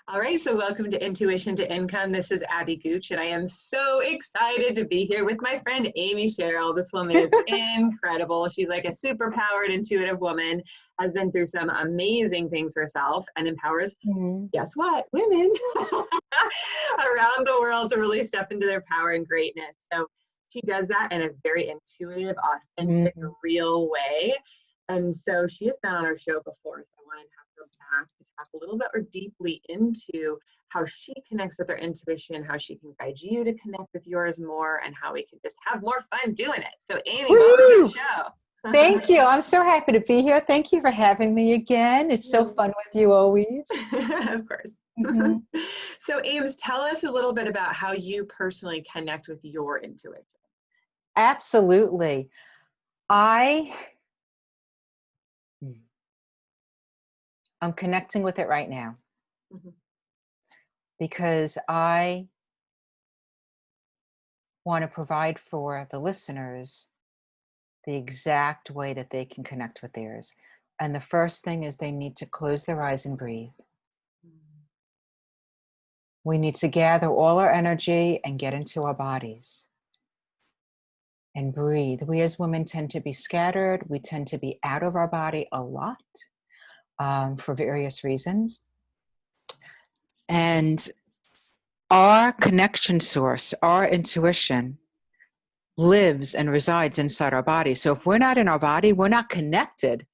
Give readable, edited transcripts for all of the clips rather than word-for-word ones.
All right, so welcome to Intuition to Income. This is Abby Gooch, and I am so excited to be here with my friend Amy Cheryl. This woman is incredible. She's like a superpowered, intuitive woman, has been through some amazing things herself, and empowers, guess what, women around the world to really step into their power and greatness. So she does that in a very intuitive, authentic, real way. And so she has been on our show before, so I wanted to have her back to talk a little bit more deeply into how she connects with her intuition, how she can guide you to connect with yours more, and how we can just have more fun doing it. So Amy, welcome to the show. Thank you. I'm so happy to be here. Thank you for having me again. It's so fun with you always. Of course. So Ames, tell us a little bit about how you personally connect with your intuition. Absolutely. I'm connecting with it right now because I want to provide for the listeners the exact way that they can connect with theirs. And the first thing is they need to close their eyes and breathe. We need to gather all our energy and get into our bodies and breathe. We as women tend to be scattered. We tend to be out of our body a lot for various reasons. And our connection source, our intuition, lives and resides inside our body. So if we're not in our body, we're not connected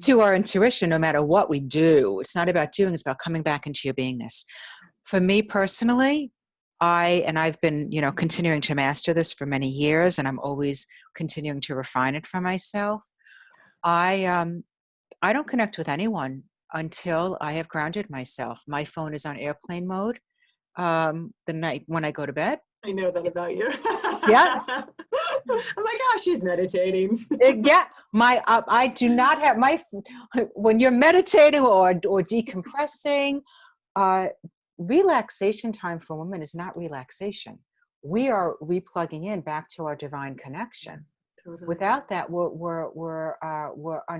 to our intuition no matter what we do. It's not about doing, it's about coming back into your beingness. For me personally, I've been, continuing to master this for many years, and I'm always continuing to refine it for myself. I don't connect with anyone until I have grounded myself. My phone is on airplane mode the night when I go to bed. I know that about you. Yeah. I'm like, oh, she's meditating. Yeah. I do not have when you're meditating or decompressing, relaxation time for women is not relaxation. We are replugging in back to our divine connection. Totally. Without that, we're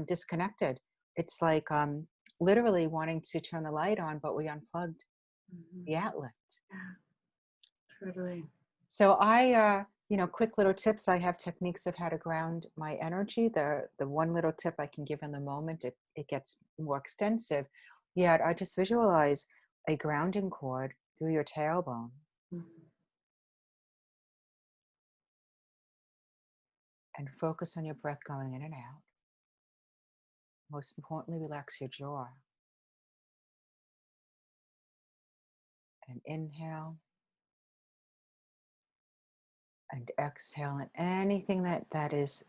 disconnected. It's like literally wanting to turn the light on, but we unplugged the outlet. Yeah, totally. So quick little tips. I have techniques of how to ground my energy. The one little tip I can give in the moment, it gets more extensive. Yet I just visualize a grounding cord through your tailbone. And focus on your breath going in and out. Most importantly, relax your jaw. And inhale. And exhale. And anything that is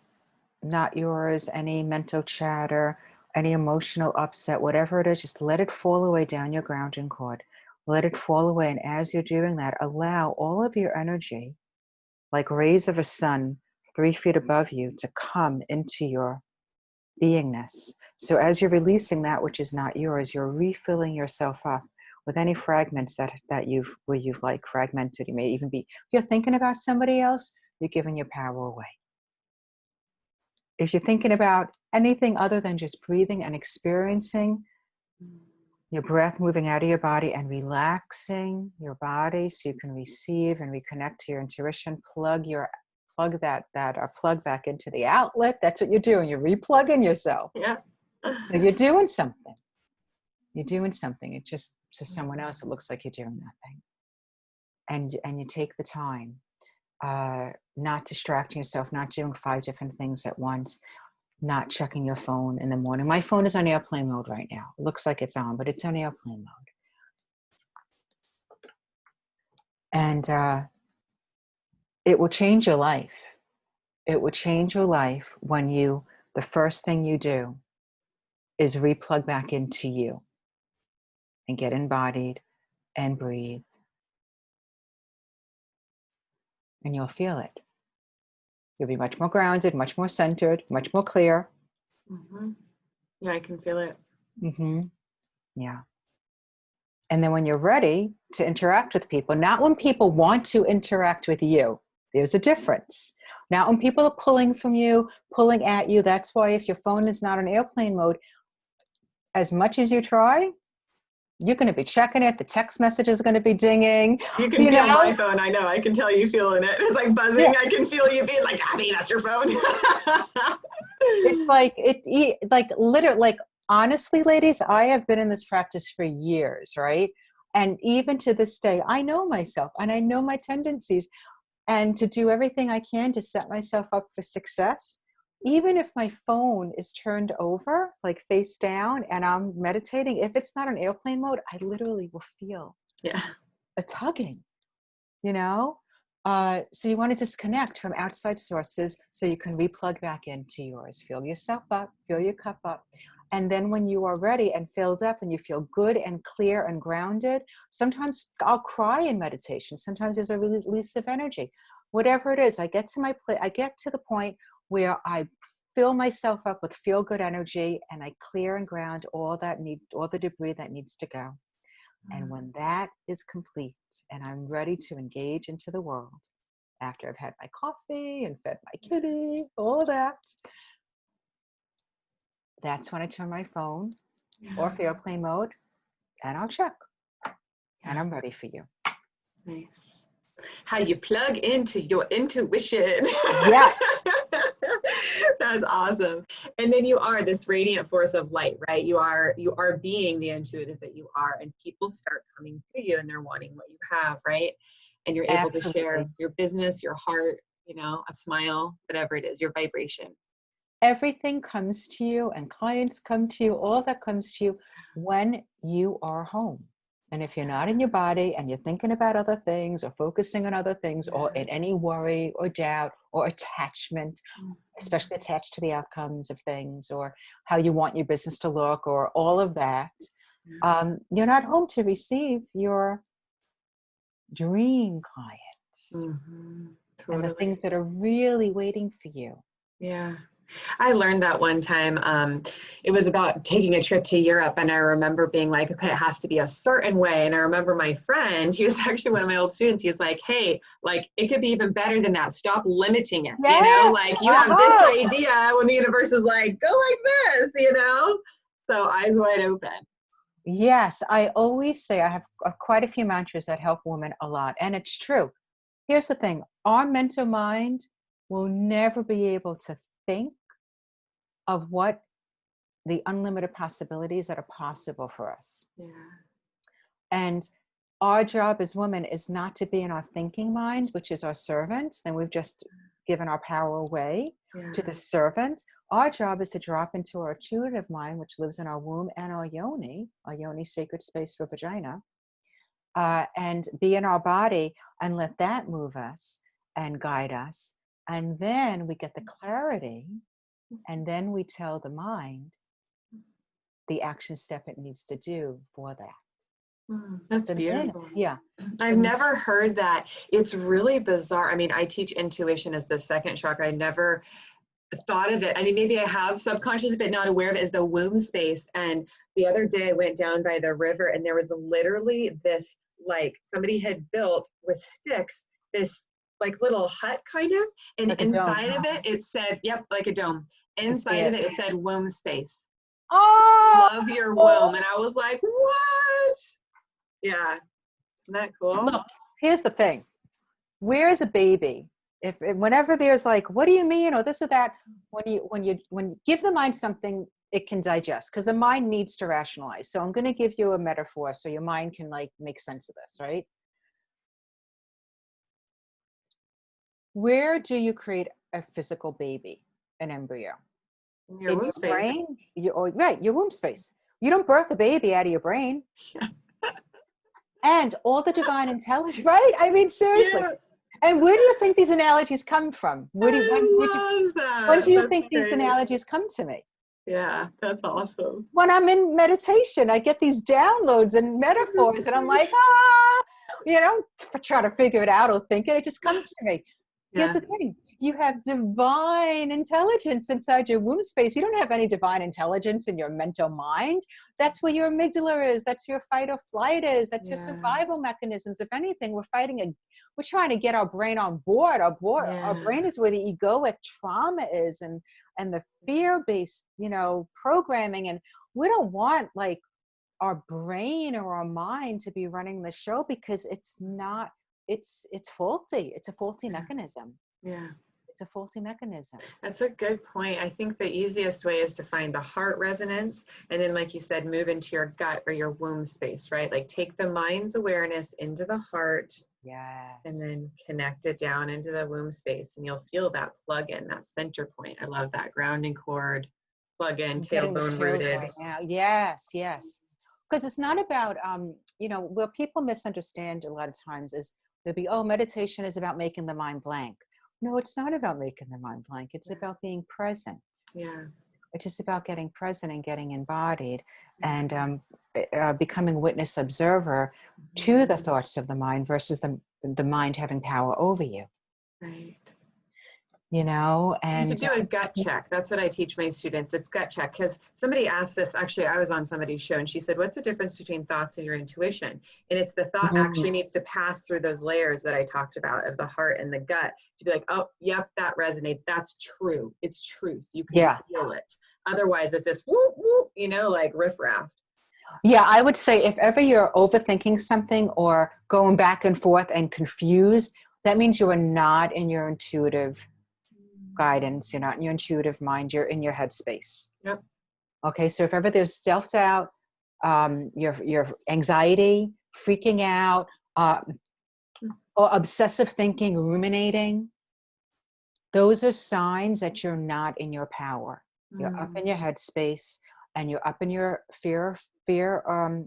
not yours, any mental chatter, any emotional upset, whatever it is, just let it fall away down your grounding cord. Let it fall away. And as you're doing that, allow all of your energy, like rays of a sun, 3 feet above you, to come into your beingness. So as you're releasing that which is not yours, you're refilling yourself up with any fragments that you've like fragmented. You may even be, if you're thinking about somebody else, you're giving your power away. If you're thinking about anything other than just breathing and experiencing your breath moving out of your body and relaxing your body so you can receive and reconnect to your intuition, plug that plug back into the outlet. That's what you're doing. You're replugging yourself. Yeah. So you're doing something. You're doing something. It just, to someone else, it looks like you're doing nothing. And you take the time, not distracting yourself, not doing 5 different things at once, not checking your phone in the morning. My phone is on airplane mode right now. It looks like it's on, but it's on airplane mode. And it will change your life. It will change your life when the first thing you do is replug back into you and get embodied and breathe. And you'll feel it. You'll be much more grounded, much more centered, much more clear. Yeah, I can feel it. Yeah. And then when you're ready to interact with people, not when people want to interact with you, there's a difference. Not when people are pulling from you, pulling at you. That's why if your phone is not on airplane mode, as much as you try, You're going to be checking it. The text message is going to be dinging. You can feel my phone. I know. I can tell you feeling it. It's like buzzing. Yeah. I can feel you being like, Abby, that's your phone. It's like, like literally, like, honestly, ladies, I have been in this practice for years, right? And even to this day, I know myself and I know my tendencies, and to do everything I can to set myself up for success. Even if my phone is turned over, like face down, and I'm meditating, if it's not on airplane mode, I literally will feel a tugging, you know? So you want to disconnect from outside sources so you can replug back into yours. Fill yourself up, fill your cup up. And then when you are ready and filled up and you feel good and clear and grounded, sometimes I'll cry in meditation. Sometimes there's a release of energy. Whatever it is, I get to the point where I fill myself up with feel good energy and I clear and ground all the debris that needs to go. And when that is complete and I'm ready to engage into the world, after I've had my coffee and fed my kitty, all that, that's when I turn my phone off airplane mode and I'll check. And I'm ready for you. Nice. How you plug into your intuition. Yeah. That's awesome. And then you are this radiant force of light, right? You are being the intuitive that you are, and people start coming to you and they're wanting what you have, right? And you're able to share your business, your heart, you know, a smile, whatever it is, your vibration. Everything comes to you and clients come to you, all that comes to you when you are home. And if you're not in your body and you're thinking about other things or focusing on other things or in any worry or doubt or attachment, especially attached to the outcomes of things or how you want your business to look or all of that, you're not home to receive your dream clients Totally. and the things that are really waiting for you. Yeah. I learned that one time. It was about taking a trip to Europe, and I remember being like, okay, it has to be a certain way. And I remember my friend, he was actually one of my old students. He's like, hey, like it could be even better than that. Stop limiting it. Yes. You know, like you have this idea when the universe is like, go like this, you know? So eyes wide open. Yes. I always say I have quite a few mantras that help women a lot. And it's true. Here's the thing. Our mental mind will never be able to think of what the unlimited possibilities that are possible for us. Yeah. And our job as women is not to be in our thinking mind, which is our servant. Then we've just given our power away to the servant. Our job is to drop into our intuitive mind, which lives in our womb and our yoni sacred space for vagina, and be in our body and let that move us and guide us. And then we get the clarity. And then we tell the mind the action step it needs to do for that. That's beautiful. Yeah. I've never heard that. It's really bizarre. I mean, I teach intuition as the second chakra. I never thought of it. I mean, maybe I have subconscious, but not aware of it as the womb space. And the other day I went down by the river and there was literally this, like somebody had built with sticks, this like little hut kind of, and like inside of it, it said, yep, like a dome. Inside of it said womb space. Oh, love your womb. And I was like, what? Yeah. Isn't that cool? Look, here's the thing. Where is a baby? Whenever there's like, what do you mean? Or this or that, when you give the mind something it can digest, because the mind needs to rationalize. So I'm going to give you a metaphor so your mind can like make sense of this, right? Where do you create a physical baby, an embryo? Your womb space. Brain, your womb space. You don't birth a baby out of your brain. And all the divine intelligence, right? I mean, seriously. Yeah. And where do you think these analogies come from? When do you think these analogies come to me? Yeah, that's awesome. When I'm in meditation, I get these downloads and metaphors, and I'm like, try to figure it out or think it. It just comes to me. Here's the thing. You have divine intelligence inside your womb space. You don't have any divine intelligence in your mental mind. That's where your amygdala is. That's where your fight or flight is. That's your survival mechanisms. If anything, we're trying to get our brain on board. Our brain is where the egoic trauma is and the fear-based, programming. And we don't want like our brain or our mind to be running the show, because it's not, it's faulty. It's a faulty mechanism. Yeah. It's a faulty mechanism. That's a good point. I think the easiest way is to find the heart resonance, and then, like you said, move into your gut or your womb space, right? Like take the mind's awareness into the heart, Yes. and then connect it down into the womb space, and you'll feel that plug in, that center point. I love that grounding cord, plug in, I'm getting the tailbone chills rooted. right now. Yes, yes. Because it's not about, where people misunderstand a lot of times is they'll be, oh, meditation is about making the mind blank. No, it's not about making the mind blank. It's about being present. Yeah. It's just about getting present and getting embodied, and becoming witness observer to the thoughts of the mind versus the mind having power over you. Right. And to do a gut check. That's what I teach my students. It's gut check. Because somebody asked this, actually, I was on somebody's show, and she said, what's the difference between thoughts and your intuition? And it's the thought actually needs to pass through those layers that I talked about of the heart and the gut to be like, oh, yep, that resonates. That's true. It's truth. You can feel it. Otherwise, it's just whoop, whoop, like riffraff. Yeah, I would say if ever you're overthinking something or going back and forth and confused, that means you are not in your intuitive guidance. You're not in your intuitive mind. You're in your headspace. Yep. Okay, so if ever there's self-doubt, your anxiety, freaking out, or obsessive thinking, ruminating, those are signs that you're not in your power. You're up in your headspace, and you're up in your fear, flight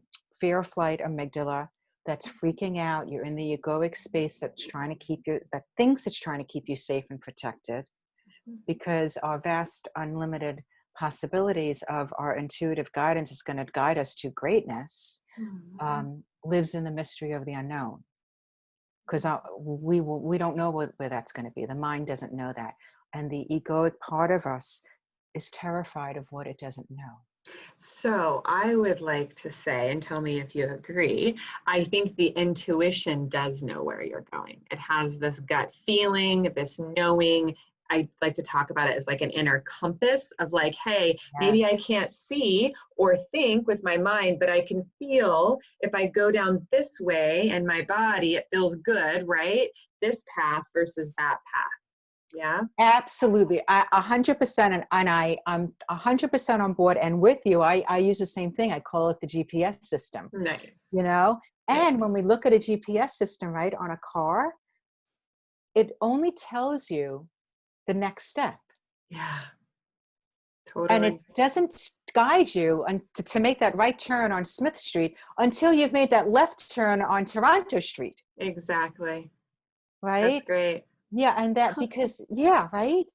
amygdala that's freaking out. You're in the egoic space that's trying to keep you, that thinks it's trying to keep you safe and protected, because our vast, unlimited possibilities of our intuitive guidance is going to guide us to greatness, lives in the mystery of the unknown. Because we don't know where that's going to be. The mind doesn't know that. And the egoic part of us is terrified of what it doesn't know. So I would like to say, and tell me if you agree, I think the intuition does know where you're going. It has this gut feeling, this knowing. I like to talk about it as like an inner compass of like, hey, maybe I can't see or think with my mind, but I can feel if I go down this way and my body, it feels good, right? This path versus that path. Yeah. Absolutely. 100%. And I'm 100% on board. And with you, I use the same thing. I call it the GPS system. Nice. And when we look at a GPS system, right, on a car, it only tells you the next step. Yeah. Totally. And it doesn't guide you to make that right turn on Smith Street until you've made that left turn on Toronto Street. Exactly. Right? That's great. Yeah, and that because, right?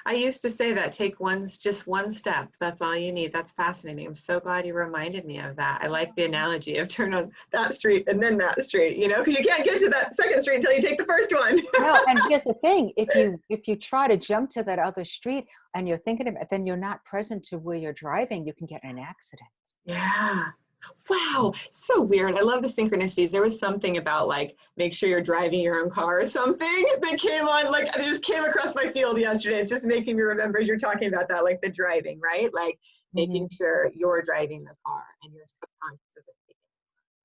I used to say that, just one step. That's all you need. That's fascinating. I'm so glad you reminded me of that. I like the analogy of turn on that street and then that street, because you can't get to that second street until you take the first one. No, and here's the thing. If you try to jump to that other street and you're thinking of it, then you're not present to where you're driving. You can get in an accident. Yeah. Wow, so weird. I love the synchronicities. There was something about like, make sure you're driving your own car or something that came on, like, it just came across my field yesterday. It's just making me remember as you're talking about that, like the driving, right? Like making sure you're driving the car and your subconscious isn't taking.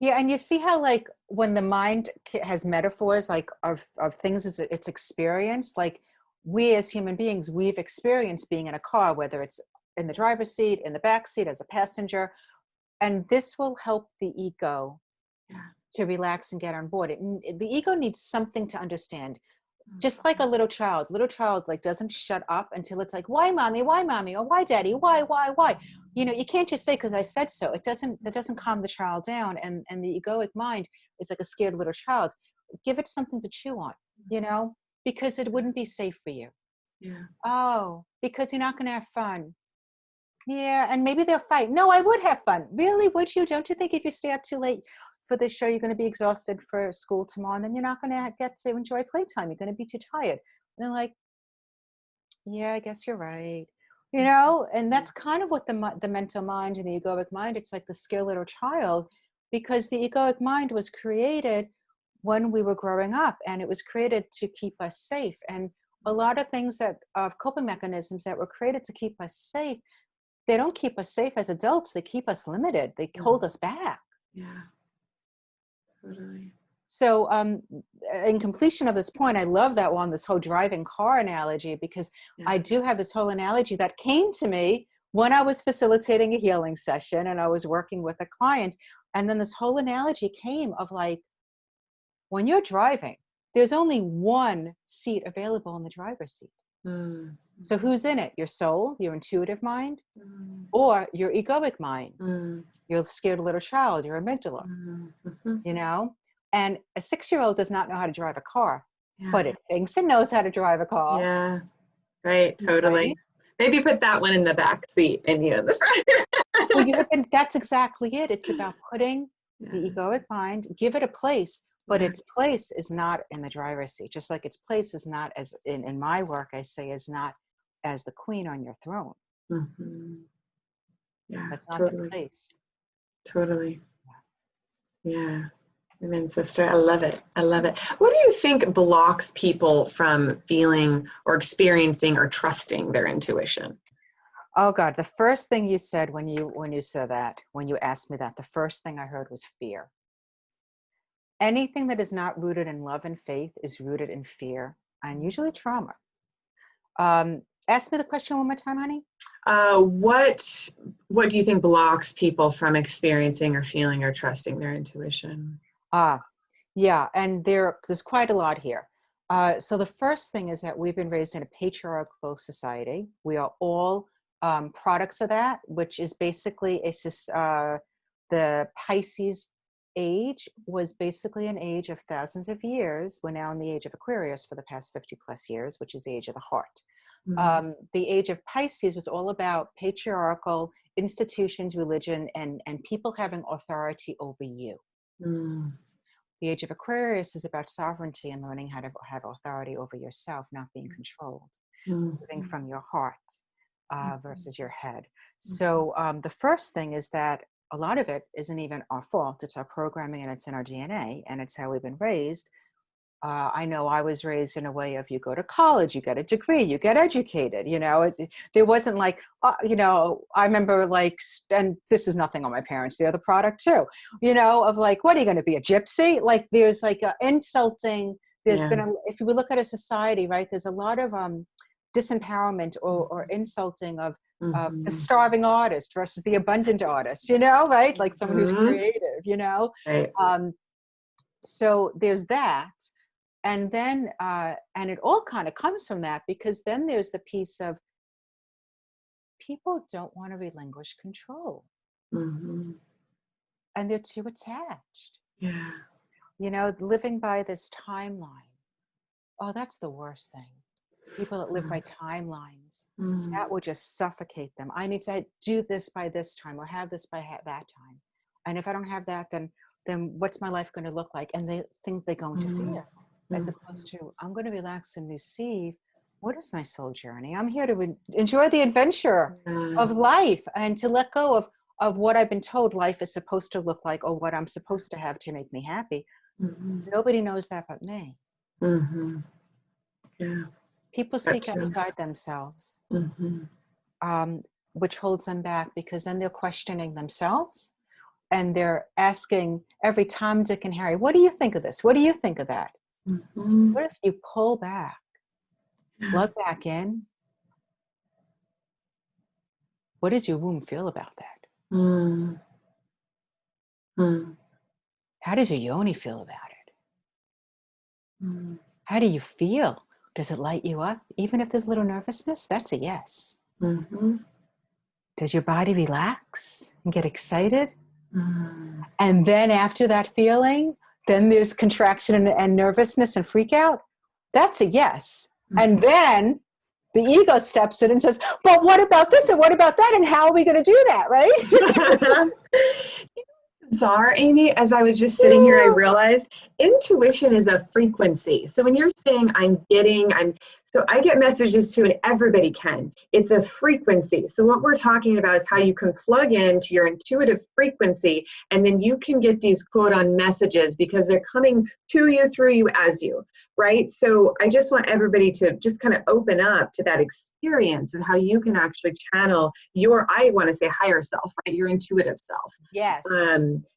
Yeah, and you see how like when the mind has metaphors like of things it's experienced, like we as human beings, we've experienced being in a car, whether it's in the driver's seat, in the back seat, as a passenger. And this will help the ego to relax and get on board. The ego needs something to understand. Just like a little child like doesn't shut up until it's like, why mommy, or why daddy, why? You can't just say, because I said so. That doesn't calm the child down. And the egoic mind is like a scared little child. Give it something to chew on, because it wouldn't be safe for you. Yeah. Oh, because you're not going to have fun. Yeah, and maybe they'll fight. No, I would have fun. Really, would you? Don't you think if you stay up too late for this show, you're going to be exhausted for school tomorrow, and then you're not going to get to enjoy playtime. You're going to be too tired. And they're like, yeah, I guess you're right. And that's kind of what the mental mind and the egoic mind, it's like the scared little child, because the egoic mind was created when we were growing up, and it was created to keep us safe. And a lot of things coping mechanisms that were created to keep us safe they don't keep us safe as adults. They keep us limited. They hold us back. Yeah, totally. So in completion of this point, I love that one, this whole driving car analogy, because I do have this whole analogy that came to me when I was facilitating a healing session and I was working with a client. And then this whole analogy came of like, when you're driving, there's only one seat available in the driver's seat. Mm. So who's in it? Your soul, your intuitive mind, Mm. or your egoic mind, Mm. your scared little child, your amygdala, Mm-hmm. you know? And a 6-year-old does not know how to drive a car, Yeah. but it thinks it knows how to drive a car. Yeah, right, totally. Right? Maybe put that one in the back seat and you in the front. Well, that's exactly it. It's about putting the Yeah. egoic mind, give it a place, but Yeah. its place is not in the driver's seat. Just like its place is not, as in my work, I say, is not as the queen on your throne. Mm-hmm. Yeah, That's not the totally. place. Totally. Yeah. Amen, sister. I love it. I love it. What do you think blocks people from feeling or experiencing or trusting their intuition? Oh God, the first thing you said when you said that, when you asked me that, the first thing I heard was fear. Anything that is not rooted in love and faith is rooted in fear and usually trauma. Ask me the question one more time, honey. What do you think blocks people from experiencing or feeling or trusting their intuition? Yeah, and there's quite a lot here. So the first thing is that we've been raised in a patriarchal society. We are all products of that, which is basically the Pisces age was basically an age of thousands of years. We're now in the age of Aquarius for the past 50 plus years, which is the age of the heart. Mm-hmm. The age of Pisces was all about patriarchal institutions, religion, and people having authority over you. Mm-hmm. The age of Aquarius is about sovereignty and learning how to have authority over yourself, not being controlled, living from your heart versus your head. So the first thing is that a lot of it isn't even our fault. It's our programming and it's in our DNA and it's how we've been raised. I know I was raised in a way of you go to college, you get a degree, you get educated, there wasn't like, I remember like, and this is nothing on my parents, they're the product too, of like, what are you going to be, a gypsy? Like there's like insulting, if we look at a society, right, there's a lot of disempowerment or insulting of the starving artist versus the abundant artist, right? Like someone who's creative, Right. So there's that. And then, and it all kind of comes from that, because then there's the piece of people don't want to relinquish control. Mm-hmm. And they're too attached. Yeah. Living by this timeline. Oh, that's the worst thing. People that live by timelines, that will just suffocate them. I need to do this by this time or have this by that time. And if I don't have that, then what's my life going to look like? And they think they go into fear. As opposed to, I'm going to relax and receive, what is my soul journey? I'm here to enjoy the adventure of life and to let go of what I've been told life is supposed to look like or what I'm supposed to have to make me happy. Nobody knows that but me. Yeah. People seek outside themselves, which holds them back, because then they're questioning themselves and they're asking every Tom, Dick, and Harry, what do you think of this? What do you think of that? What if you pull back, plug back in? What does your womb feel about that? How does your yoni feel about it? How do you feel? Does it light you up? Even if there's a little nervousness, that's a yes. Does your body relax and get excited? And then after that feeling, then there's contraction and nervousness and freak out. That's a yes. And then the ego steps in and says, but what about this and what about that? And how are we going to do that, right? Bizarre, Amy, as I was just sitting here, I realized intuition is a frequency. So when you're saying I'm So I get messages too, and everybody can. It's a frequency. So what we're talking about is how you can plug into your intuitive frequency, and then you can get these quote on messages because they're coming to you, through you, as you, right? So I just want everybody to just kind of open up to that experience of how you can actually channel your, I want to say higher self, right? Your intuitive self. Yes.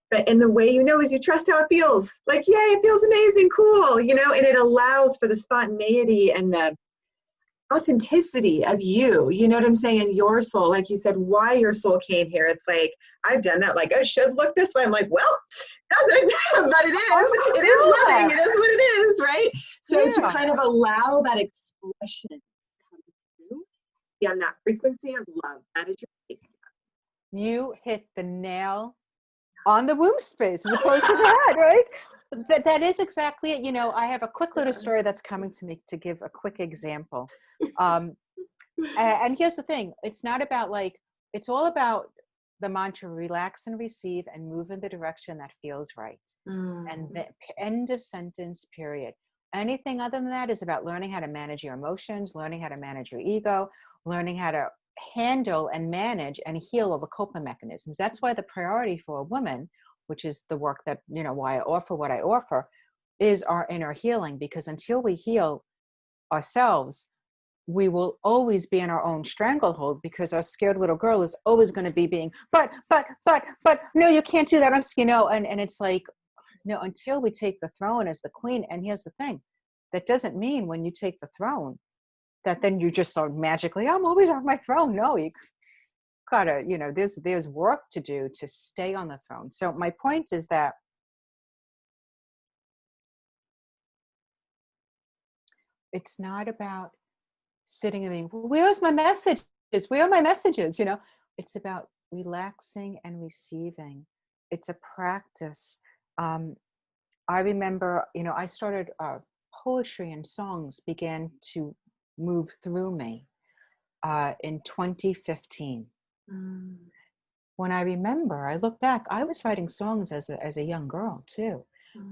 But and the way you know is you trust how it feels. Like, yay, it feels amazing, cool, you know, and it allows for the spontaneity and the authenticity of you, you know what I'm saying, in your soul. Like you said, why your soul came here. It's like, I've done that, like, I should look this way. I'm like, well, doesn't, but it is loving, it is what it is, right? So to kind of allow that expression to come through, be on that frequency of love, that is your safety. You hit the nail on the womb space as opposed to the head, right? That is exactly it. You know, I have a quick little story that's coming to me to give a quick example. And here's the thing. It's not about like, it's all about the mantra, relax and receive and move in the direction that feels right. And the end of sentence, period. Anything other than that is about learning how to manage your emotions, learning how to manage your ego, learning how to handle and manage and heal all the coping mechanisms. That's why the priority for a woman, which is the work that, you know, why I offer what I offer, is our inner healing. Because until we heal ourselves, we will always be in our own stranglehold, because our scared little girl is always going to be being, but, no, you can't do that. I'm, you know, and it's like, no, until we take the throne as the queen. And here's the thing, that doesn't mean when you take the throne that then you just are magically, I'm always on my throne. No, you gotta, you know, there's work to do to stay on the throne. So my point is that it's not about sitting and being, well, where's my messages? Where are my messages? You know, it's about relaxing and receiving. It's a practice. I remember, you know, I started poetry and songs began to move through me in 2015. When I remember, I look back, I was writing songs as a young girl too,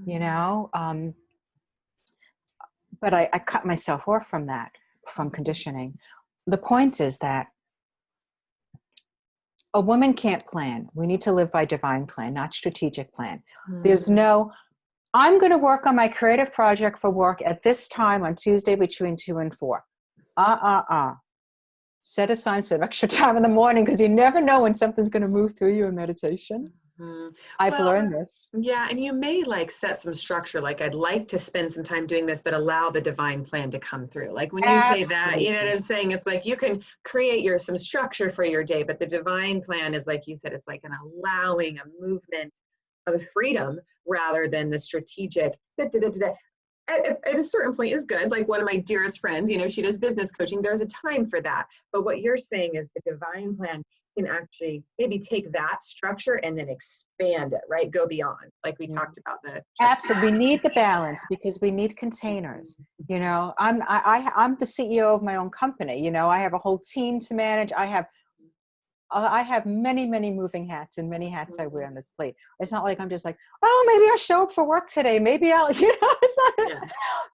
you know, but I cut myself off from that, from conditioning. The point is that a woman can't plan. We need to live by divine plan, not strategic plan. There's no, I'm going to work on my creative project for work at this time on Tuesday between 2 and 4. Set aside some extra time in the morning, because you never know when something's going to move through you in meditation. I've learned this. Yeah, and you may like set some structure, like I'd like to spend some time doing this, but allow the divine plan to come through. Like when you say that, you know what I'm saying? It's like you can create some structure for your day, but the divine plan is, like you said, it's like an allowing, a movement of freedom rather than the strategic at a certain point is good. Like one of my dearest friends, you know, she does business coaching. There's a time for that. But what you're saying is the divine plan can actually maybe take that structure and then expand it, right? Go beyond, like we talked about the. Absolutely. We need the balance, because we need containers. You know, I'm the CEO of my own company. You know, I have a whole team to manage. I have many, many moving hats, and many hats I wear on this plate. It's not like I'm just like, oh, maybe I'll show up for work today. Maybe I'll, you know, it's not,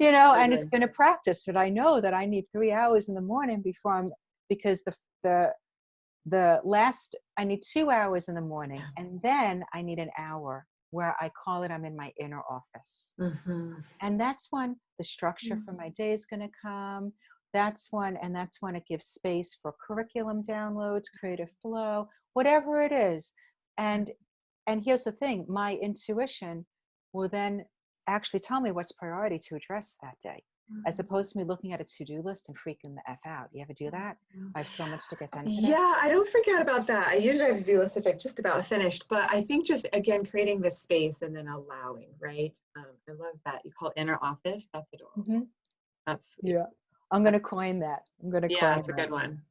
you know, and it's been a practice, but I know that I need 3 hours in the morning before because I need 2 hours in the morning, and then I need an hour where I call it, I'm in my inner office. And that's when the structure for my day is going to come. That's when it gives space for curriculum downloads, creative flow, whatever it is. And here's the thing, my intuition will then actually tell me what's priority to address that day, as opposed to me looking at a to-do list and freaking the F out. You ever do that? I have so much to get done today. Yeah, I don't forget about that. I usually have a to-do list if I'm just about finished, but I think just, again, creating this space and then allowing, right? I love that. You call it inner office. That's adorable. That's sweet. Yeah. I'm going to coin that. Yeah, it's a good one.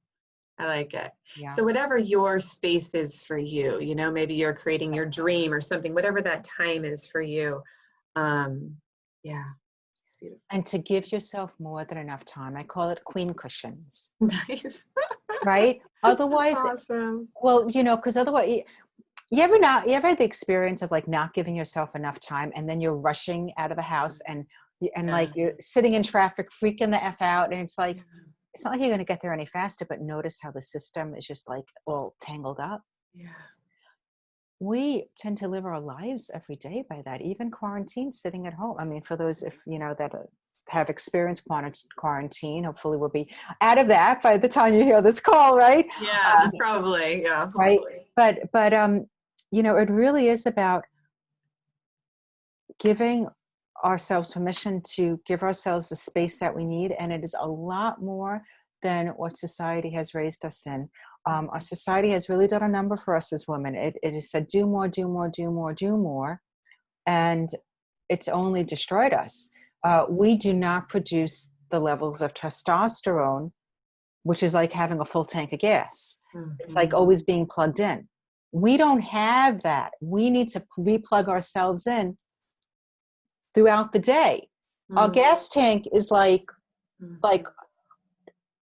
I like it. Yeah. So whatever your space is for you, you know, maybe you're creating your dream or something, whatever that time is for you. Yeah, it's beautiful. And to give yourself more than enough time. I call it queen cushions. Nice. Right? Otherwise, Awesome. well, you know, because otherwise, You ever had the experience of like not giving yourself enough time and then you're rushing out of the house and Yeah. like you're sitting in traffic, freaking the F out. And it's like, it's not like you're going to get there any faster, but notice how the system is just like all tangled up. Yeah. We tend to live our lives every day by that, even quarantine, sitting at home. I mean, for those, if you know, that have experienced quarantine, hopefully we'll be out of that by the time you hear this call, right? Yeah, probably. Yeah, right. hopefully. But you know, it really is about giving ourselves permission to give ourselves the space that we need. And it is a lot more than what society has raised us in. Our society has really done a number for us as women. It has said, do more, do more, do more, do more. And it's only destroyed us. We do not produce the levels of testosterone, which is like having a full tank of gas. It's like always being plugged in. We don't have that. We need to replug ourselves in throughout the day. Our gas tank is like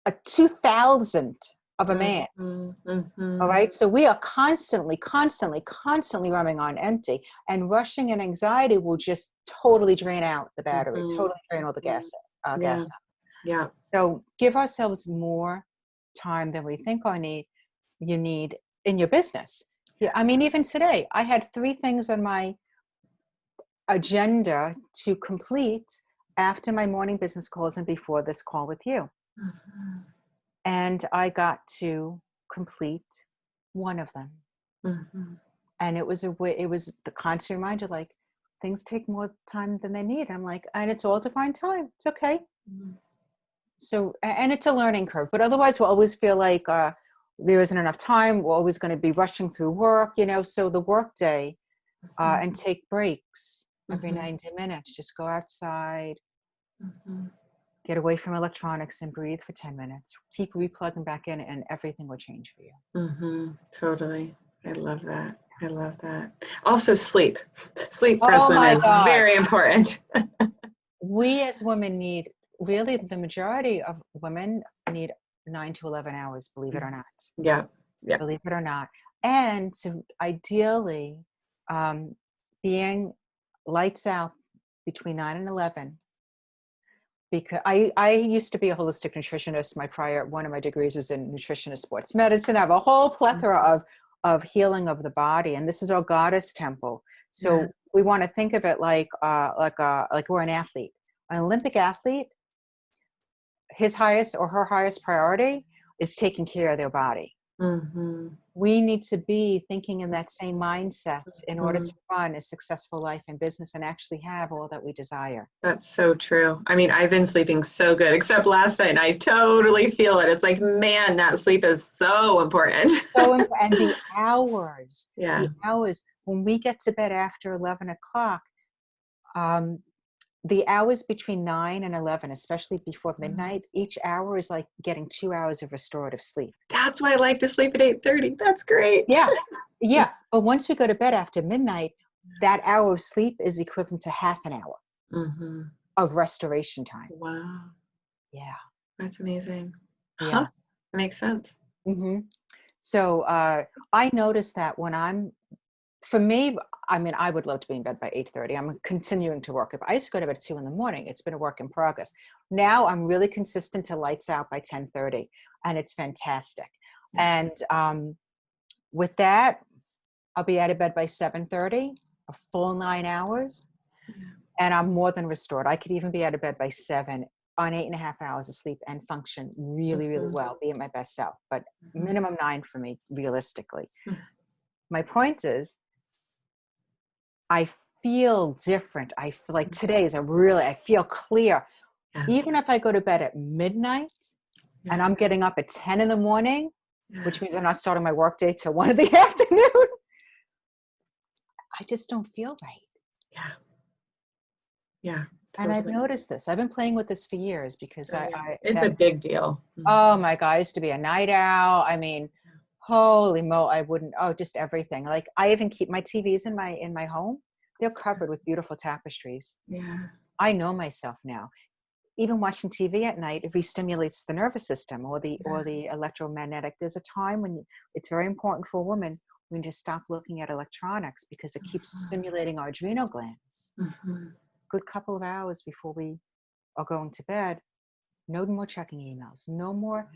a 2,000 of a man. All right. So we are constantly running on empty, and rushing and anxiety will just totally drain out the battery, totally drain all the gas out. Yeah. So give ourselves more time than we think you need in your business. Yeah. I mean, even today, I had 3 things on my agenda to complete after my morning business calls and before this call with you. And I got to complete one of them. And it was the constant reminder, like, things take more time than they need. I'm like, and it's all divine time. It's okay. So, and it's a learning curve, but otherwise we'll always feel like there isn't enough time. We're always going to be rushing through work, you know, so the work day and take breaks every 90 minutes. Just go outside, get away from electronics and breathe for 10 minutes. Keep replugging back in and everything will change for you. Totally. I love that. I love that. Also sleep. Sleep for us women is very important. We as women need, really the majority of women need 9 to 11 hours, believe it or not. Yeah. Believe it or not. And to ideally being lights out between 9 and 11. Because I used to be a holistic nutritionist. One of my degrees was in nutrition and sports medicine. I have a whole plethora of healing of the body, and this is our goddess temple. So we want to think of it like we're an athlete, an Olympic athlete. His highest or her highest priority is taking care of their body. We need to be thinking in that same mindset in order to run a successful life and business and actually have all that we desire. That's so true. I mean, I've been sleeping so good, except last night, and I totally feel it. It's like, man, that sleep is so important. And the hours, when we get to bed after 11 o'clock, the hours between 9 and 11, especially before midnight, each hour is like getting 2 hours of restorative sleep. That's why I like to sleep at 8:30. That's great. Yeah. But once we go to bed after midnight, that hour of sleep is equivalent to half an hour of restoration time. Wow. Yeah. That's amazing. Yeah. Makes sense. So I noticed that for me, I mean, I would love to be in bed by 8:30. I'm continuing to work. If I used to go to bed at 2 a.m, it's been a work in progress. Now I'm really consistent to lights out by 10:30, and it's fantastic. And with that, I'll be out of bed by 7:30, a full 9 hours, and I'm more than restored. I could even be out of bed by 7 on 8.5 hours of sleep and function really, really well, be at my best self. But minimum 9 for me, realistically. My point is, I feel different. I feel like today is I feel clear. Even if I go to bed at midnight and I'm getting up at 10 in the morning, which means I'm not starting my workday till 1 in the afternoon, I just don't feel right. Yeah. And I've noticed this. I've been playing with this for years because it's a big deal. Oh my God, I used to be a night owl. I mean, holy moly, I wouldn't, just everything. Like I even keep my TVs in my home. They're covered with beautiful tapestries. I know myself now. Even watching TV at night, it re-stimulates the nervous system or the electromagnetic. There's a time when it's very important for a woman we need to stop looking at electronics because it keeps stimulating our adrenal glands. Good couple of hours before we are going to bed, no more checking emails, no more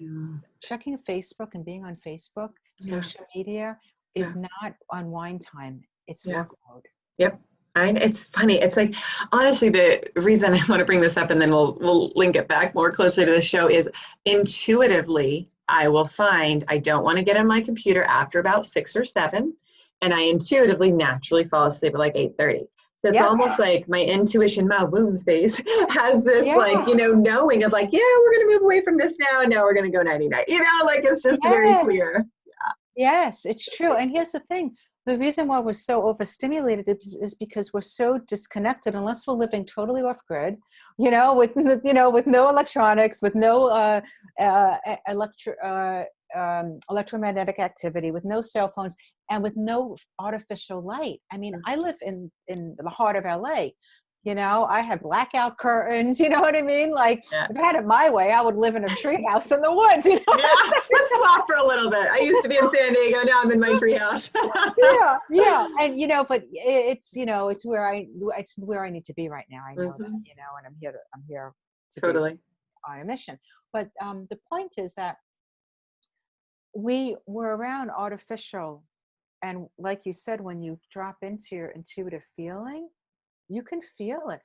checking Facebook and being on Facebook. Social media is not unwind time, it's work mode. Yep. It's funny. It's like, honestly, the reason I want to bring this up, and then we'll link it back more closely to the show, is intuitively, I will find I don't want to get on my computer after about 6 or 7, and I intuitively naturally fall asleep at like 8:30. So it's almost like my intuition, my womb space, has this like, knowing of like, we're going to move away from this now. Now we're going to go 99. Like it's just very clear. Yes, it's true. And here's the thing. The reason why we're so overstimulated is because we're so disconnected, unless we're living totally off grid, with no electronics, with no electromagnetic activity, with no cell phones, and with no artificial light. I mean, I live in the heart of LA. I have blackout curtains, you know what I mean? Like, if I had it my way, I would live in a treehouse in the woods, Let's swap for a little bit. I used to be in San Diego, now I'm in my treehouse. And, but it's where I need to be right now. I know that, and I'm here to totally be on a mission. But the point is that we were around artificial, and like you said, when you drop into your intuitive feeling, you can feel it.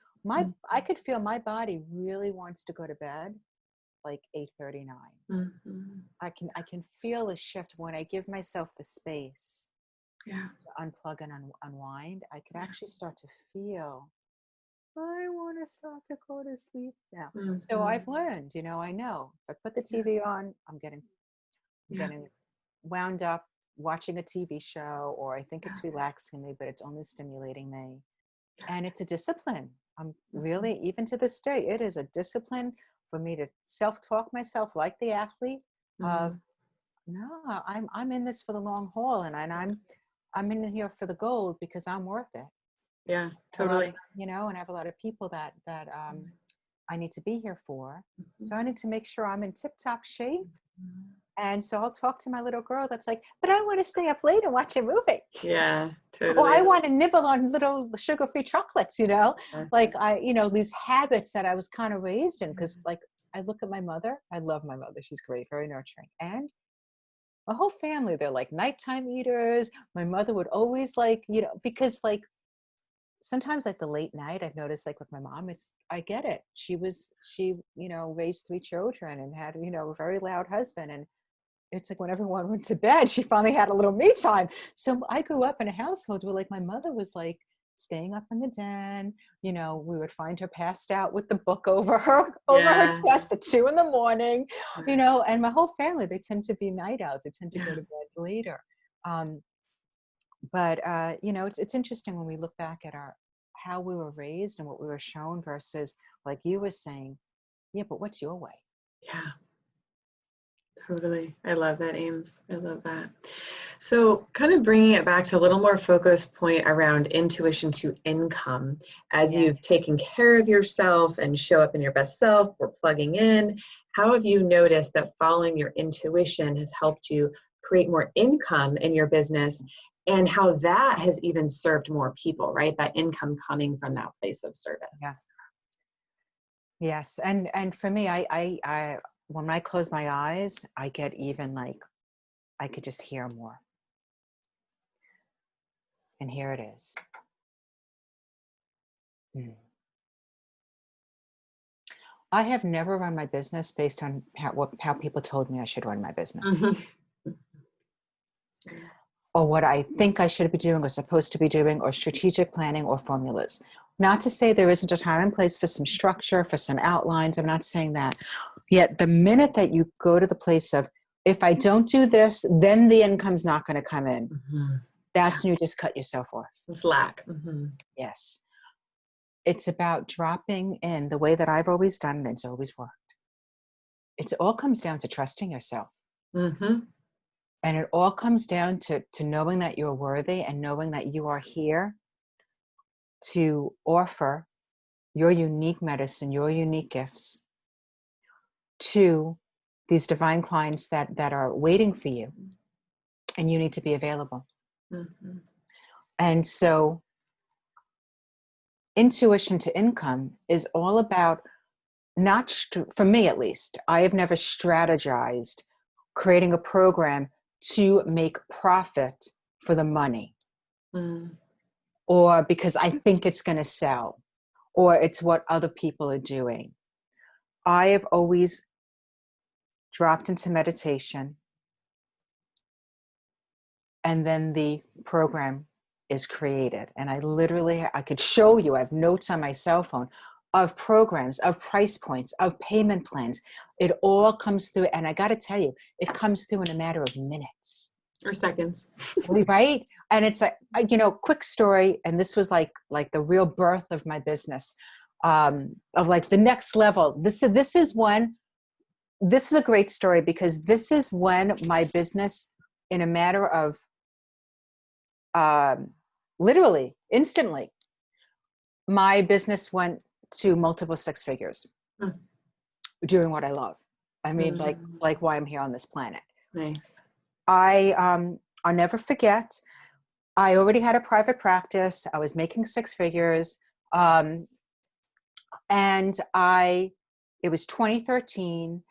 I could feel my body really wants to go to bed like 8:39. I can feel a shift when I give myself the space to unplug and unwind. I can actually start to feel, I want to start to go to sleep now. So I've learned, I know if I put the TV on, I'm getting wound up watching a TV show, or I think it's relaxing me, but it's only stimulating me. And it's a discipline. I'm really, even to this day, it is a discipline for me to self-talk myself like the athlete of, no, I'm in this for the long haul, and I'm in here for the gold because I'm worth it. Yeah, totally. And I have a lot of people that I need to be here for. So I need to make sure I'm in tip-top shape. And so I'll talk to my little girl that's like, but I want to stay up late and watch a movie. Yeah, totally. Or I want to nibble on little sugar-free chocolates, like these habits that I was kind of raised in. Because like, I look at my mother, I love my mother. She's great, very nurturing. And my whole family, they're like nighttime eaters. My mother would always because like, sometimes like the late night, I've noticed like with my mom, I get it. She raised 3 children and had, a very loud husband. And it's like when everyone went to bed, she finally had a little me time. So I grew up in a household where like my mother was like staying up in the den. We would find her passed out with the book over her chest at 2 a.m. And my whole family, they tend to be night owls. They tend to go to bed later. But it's interesting when we look back at how we were raised and what we were shown versus, like you were saying, but what's your way? Yeah, totally. I love that, Ames. I love that. So kind of bringing it back to a little more focus point around intuition to income, as you've taken care of yourself and show up in your best self, we're plugging in. How have you noticed that following your intuition has helped you create more income in your business, and how that has even served more people, right? That income coming from that place of service. Yeah. Yes. And for me, I when I close my eyes, I get even like, I could just hear more. And here it is. I have never run my business based on how people told me I should run my business. Or what I think I should be doing or supposed to be doing, or strategic planning or formulas. Not to say there isn't a time and place for some structure, for some outlines. I'm not saying that. Yet the minute that you go to the place of, if I don't do this, then the income's not going to come in. That's when you just cut yourself off. It's lack. Yes. It's about dropping in the way that I've always done, and it's always worked. It all comes down to trusting yourself. And it all comes down to knowing that you're worthy, and knowing that you are here to offer your unique medicine, your unique gifts to these divine clients that are waiting for you, and you need to be available. Mm-hmm. And so intuition to income is all about for me at least, I have never strategized creating a program to make profit for the money, or because I think it's going to sell, or it's what other people are doing. I have always dropped into meditation, and then the program is created. And I could show you, I have notes on my cell phone of programs, of price points, of payment plans. It all comes through. And I got to tell you, it comes through in a matter of minutes. Or seconds. Right? And it's like, quick story. And this was like the real birth of my business, of like the next level. This is a great story, because this is when my business, in a matter of literally instantly, my business went to multiple six figures doing what I love. I mean, like why I'm here on this planet. Nice. I'll never forget, I already had a private practice. I was making six figures. And it was 2013,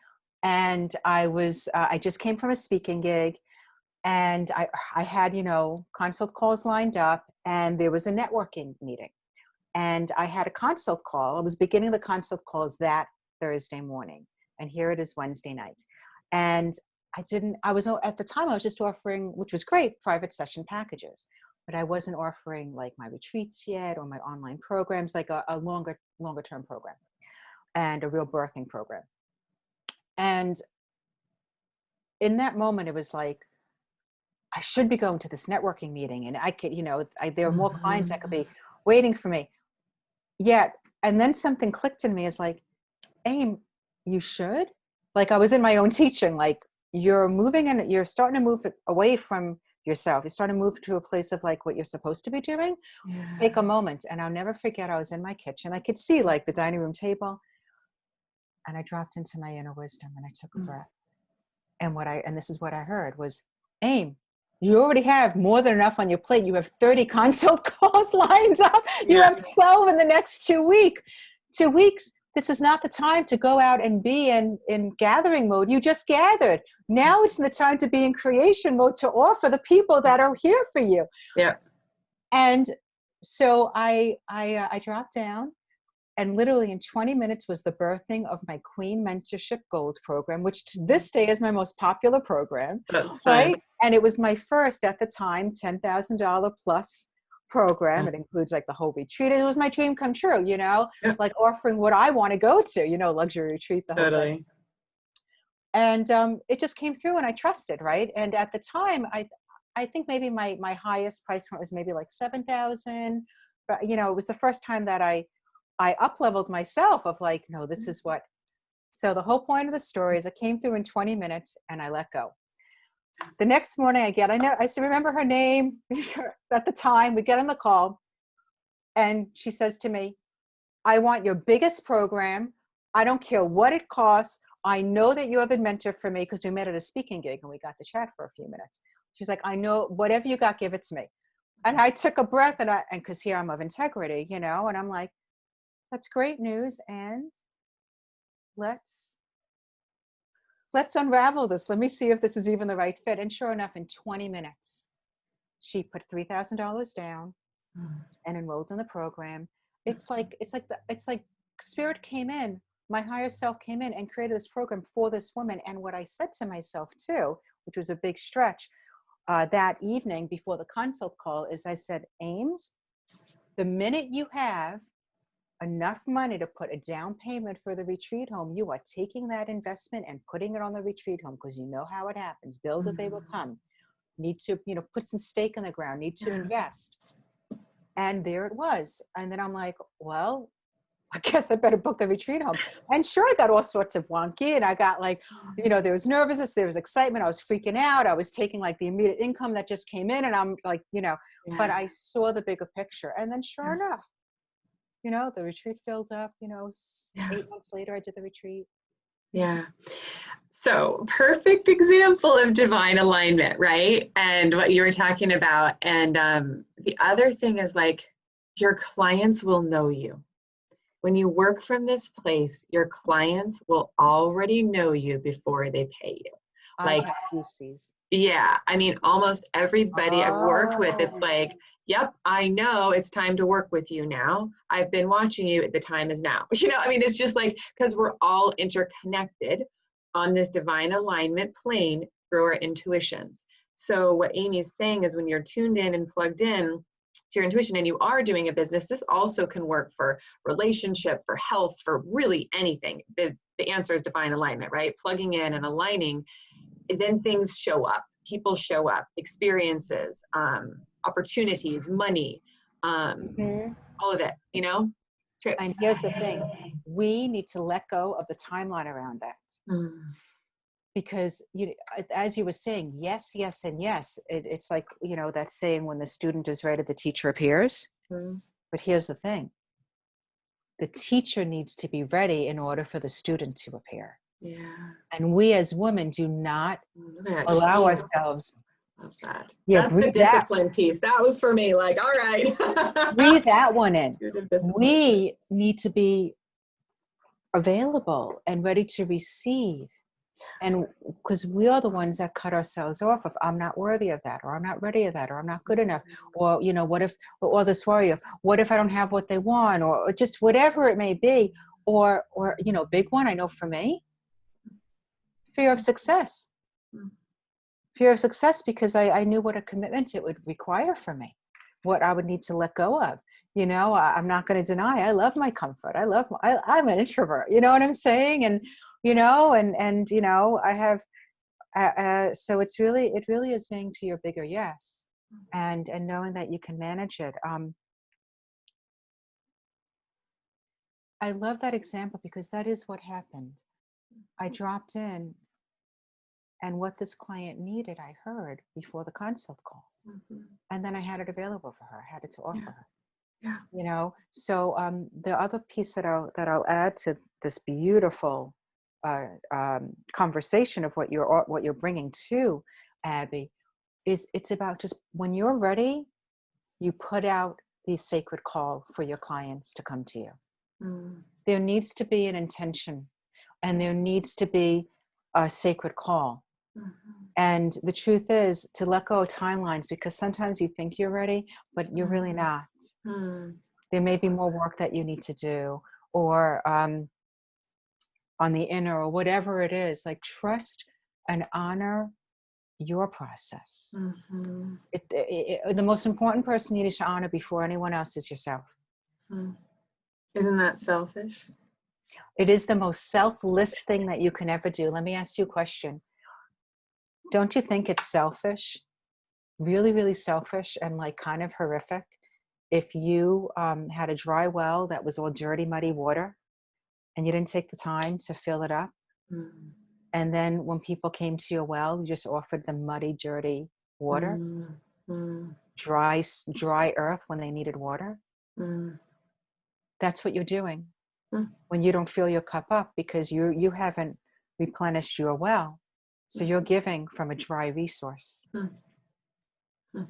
and I just came from a speaking gig, and I had, consult calls lined up, and there was a networking meeting, and I had a consult call. I was beginning the consult calls that Thursday morning, and here it is Wednesday night. And at the time I was just offering, which was great, private session packages, but I wasn't offering like my retreats yet, or my online programs, like a longer term program and a real birthing program. And in that moment, it was like, I should be going to this networking meeting, and I could, there are more clients that could be waiting for me. Yet, and then something clicked in me, is like, Aim, you should. Like, I was in my own teaching, like, you're moving and you're starting to move away from yourself. You're starting to move to a place of like what you're supposed to be doing. Yeah. Take a moment. And I'll never forget, I was in my kitchen. I could see like the dining room table, and I dropped into my inner wisdom, and I took a breath. And this is what I heard was, Aim, you already have more than enough on your plate. You have 30 consult calls lined up. You have 12 in the next 2 weeks. This is not the time to go out and be in gathering mode. You just gathered. Now it's the time to be in creation mode, to offer the people that are here for you. Yeah. And so I dropped down, and literally in 20 minutes was the birthing of my Queen Mentorship Gold program, which to this day is my most popular program. Right? And it was my first, at the time, $10,000 plus program. It includes like the whole retreat. It was my dream come true, like offering what I want to go to, luxury retreat, the whole thing. And it just came through, and I trusted, right? And at the time, I think maybe my highest price point was maybe like $7,000. But, it was the first time that I up-leveled myself of like, no, this is what. So the whole point of the story is it came through in 20 minutes, and I let go. The next morning I still remember her name at the time. We get on the call, and she says to me, I want your biggest program. I don't care what it costs. I know that you're the mentor for me, because we met at a speaking gig and we got to chat for a few minutes. She's like, I know, whatever you got, give it to me. And I took a breath, and because here I'm of integrity, and I'm like, that's great news. And let's unravel this. Let me see if this is even the right fit. And sure enough, in 20 minutes, she put $3,000 down and enrolled in the program. It's like spirit came in, my higher self came in and created this program for this woman. And what I said to myself too, which was a big stretch, that evening before the consult call, is I said, Ames, the minute you have enough money to put a down payment for the retreat home, you are taking that investment and putting it on the retreat home, because you know how it happens. Build it, they will come. Need to, put some stake in the ground, need to invest. And there it was. And then I'm like, well, I guess I better book the retreat home. And sure, I got all sorts of wonky, and I got like, there was nervousness, there was excitement. I was freaking out. I was taking like the immediate income that just came in, and I'm like, but I saw the bigger picture. And then sure enough, the retreat filled up, 8 months later, I did the retreat. Yeah. So, perfect example of divine alignment, right? And what you were talking about. And the other thing is like, your clients will know you. When you work from this place, your clients will already know you before they pay you. I Like, got QCs. yeah, I mean, almost everybody I've worked with, it's Oh. like, yep, I know it's time to work with you now. I've been watching you. The time is now. I mean, it's just like, because we're all interconnected on this divine alignment plane through our intuitions. So, what Amy's saying is when you're tuned in and plugged in to your intuition and you are doing a business, this also can work for relationship, for health, for really anything. The answer is divine alignment, right? Plugging in and aligning, and then things show up, people show up, experiences, opportunities, money, Mhm. all of it, And trips. here's the thing, we need to let go of the timeline around that. Mm, Because as you were saying, yes, yes, and yes. It's like, that saying, when the student is ready, the teacher appears. mm, But here's the thing, the teacher needs to be ready in order for the student to appear. yeah. And we as women do not Look at that allow chill. ourselves. Love that. Yeah, That's the breathe that discipline piece. That was for me. Like, all right. breathe that one in. Intuitive discipline. We need to be available and ready to receive. And because we are the ones that cut ourselves off of, I'm not worthy of that, or I'm not ready of that, or I'm not good enough, or what if, or this worry of what if I don't have what they want, or just whatever it may be, or big one, I know for me, fear of success. Mm, Fear of success, because I knew what a commitment it would require from me, what I would need to let go of. I'm not going to deny, I love my comfort. I'm an introvert, you know what I'm saying? And, I have, so it really is saying to your bigger yes, and knowing that you can manage it. I love that example, because that is what happened. I dropped in, and what this client needed, I heard before the consult call. mhm. And then I had it available for her. I had it to offer Yeah. her. Yeah. So the other piece that I'll add to this beautiful conversation of what you're bringing to Abby is, it's about just when you're ready, you put out the sacred call for your clients to come to you. Mm, There needs to be an intention, and there needs to be a sacred call. mhm, And the truth is to let go of timelines, because sometimes you think you're ready, but you're really not. mm. There may be more work that you need to do, or on the inner, or whatever it is. Like, trust and honor your process. Mhm, The most important person you need to honor before anyone else is yourself. mm. Isn't that selfish? It is the most selfless thing that you can ever do. Let me ask you a question. Don't you think it's selfish, really, really selfish, and like kind of horrific, if you had a dry well that was all dirty, muddy water, and you didn't take the time to fill it up? Mm, And then when people came to your well, you just offered them muddy, dirty water, mm, mm, dry earth when they needed water? mm, That's what you're doing mm, when you don't fill your cup up, because you haven't replenished your well. So you're giving from a dry resource. mm, mm,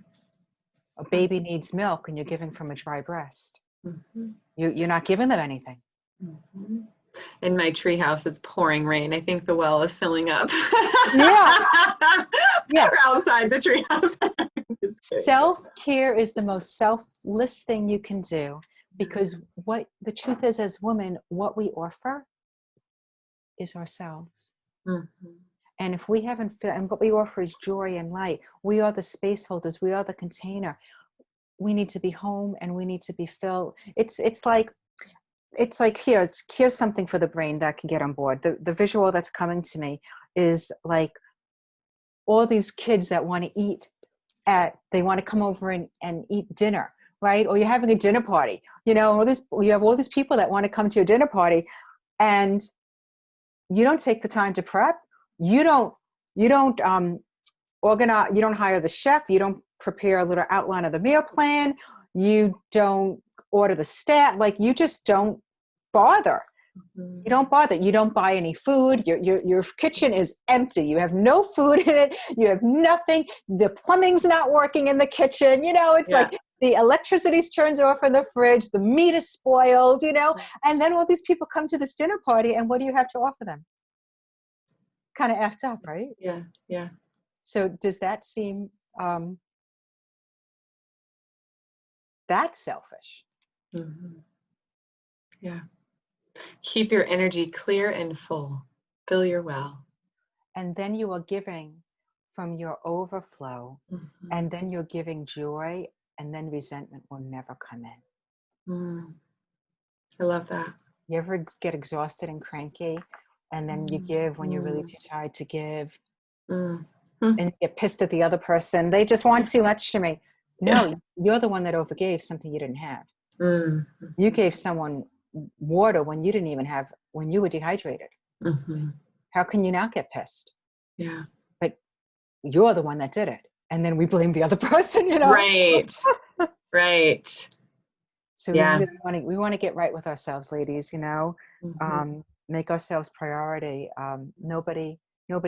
A baby needs milk, and you're giving from a dry breast. mhm, You're not giving them anything. mhm. In my treehouse, it's pouring rain. I think the well is filling up. Yeah. Yeah. We're outside the treehouse. Just kidding. Self-care is the most selfless thing you can do, because what the truth is, as women, what we offer is ourselves. Mhm, And if we haven't, and what we offer is joy and light. We are the space holders. We are the container. We need to be home, and we need to be filled. It's like here's something for the brain that can get on board. The visual that's coming to me is like all these kids that want to eat they want to come over and eat dinner, right? Or you're having a dinner party, you have all these people that want to come to your dinner party, and you don't take the time to prep. You don't organize. You don't hire the chef. You don't prepare a little outline of the meal plan. You don't order the staff. Like, you just don't bother. Mhm. You don't bother. You don't buy any food. Your kitchen is empty. You have no food in it. You have nothing. The plumbing's not working in the kitchen. It's Yeah. like the electricity's turns off in the fridge. The meat is spoiled, and then all these people come to this dinner party, and what do you have to offer them? Kind of effed up, right? Yeah. Yeah. So does that seem that selfish? Mhm. Yeah. Keep your energy clear and full. Fill your well. And then you are giving from your overflow, Mhm. and then you're giving joy, and then resentment will never come in. Mm. I love that. You ever get exhausted and cranky, and then you give when you're really Mm. too tired to give, Mm. Mm. and you get pissed at the other person? They just want too much to me. Yeah. No, you're the one that overgave something you didn't have. Mm. You gave someone water when you didn't even have, when you were dehydrated. Mhm. How can you not get pissed? Yeah. But you're the one that did it. And then we blame the other person, Right. Right. So we Yeah. really want to get right with ourselves, ladies, Mhm. make ourselves priority. Nobody